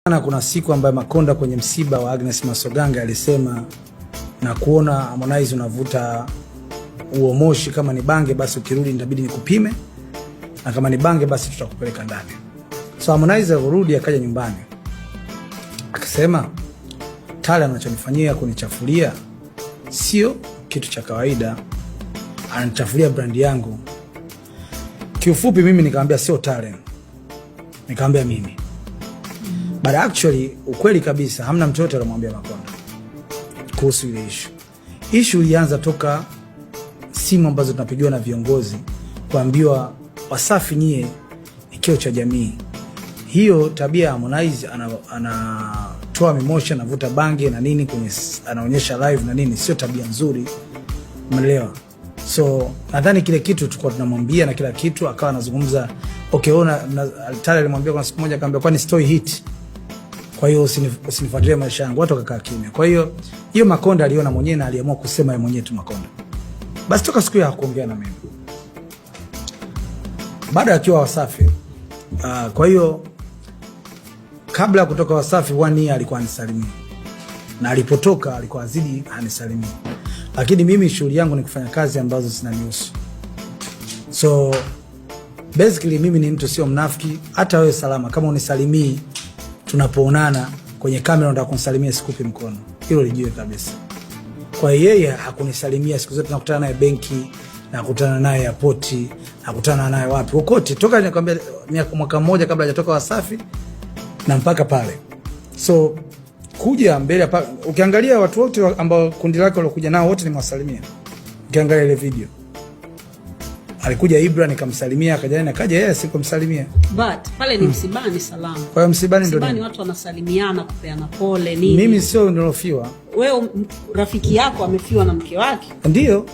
Kuna siku ambayo Makonda kwenye msiba wa Agnes Masoganga alisema, na kuona Harmonize unavuta huo moshi, kama ni bange basi ukirudi nitabidi nikupime, na kama ni bange basi tutakupeleka ndani. So Harmonize alirudi akaja nyumbani akasema, Tale anachonifanyia kunichafulia sio kitu cha kawaida, ananichafulia brand yangu. Kiufupi mimi nikamwambia sio Tale, nikamwambia mimi. But actually ukweli kabisa hamna mtu yote alomwambia Makonda kuhusu ile issue ilianza toka simu ambazo tunapigiwa na viongozi kuambiwa Wasafi nyie ni kioo cha jamii. Hiyo tabia Harmonize anatoa mimosha, anavuta bange na nini kwenye anaonyesha live na nini, sio tabia nzuri, umeelewa? So nadhani kile kitu tulikuwa tunamwambia na kila kitu akawa anazungumza. Okay, Tale alimwambia kwa siku moja, akamwambia kwani story hit, kwa hiyo usinifuatilie maisha yangu. Watu wakakaa kimya. Kwa hiyo Makonda aliona mwenyewe na aliamua kusema yeye mwenyewe tu Makonda. Basi toka siku ya kuongea na mimi baada ya akiwa Wasafi. Kwa hiyo kabla ya kutoka Wasafi 1 year alikuwa anisalimia, na alipotoka alikuwa azidi anisalimia. Lakini mimi shughuli yangu ni kufanya kazi ambazo zinanihusu. So basically mimi ni mtu sio mnafiki. Hata wewe Salama, kama unisalimii tunapoonana kwenye kamera unataka kunisalimia, sikupi mkono, hilo lijue kabisa. Kwa yeye hakunisalimia siku zote, nakutana naye benki, nakutana naye airport, nakutana naye wapi kokote, toka nikwambia mwaka mmoja kabla hajatoka Wasafi na mpaka pale. So kuja mbele hapa, ukiangalia watu wote ambao kundi lake walikuja nao wote nimewasalimia. Ukiangalia ile video alikuja Ibra nikamsalimia, akaja yeye sikumsalimia. But pale ni msibani Salama. Kwa hiyo msibani ndio msibani watu wanasalimiana, kupeana pole nini. Mimi sio nilofiwa. Wewe rafiki yako amefiwa na mke wake? Ndio.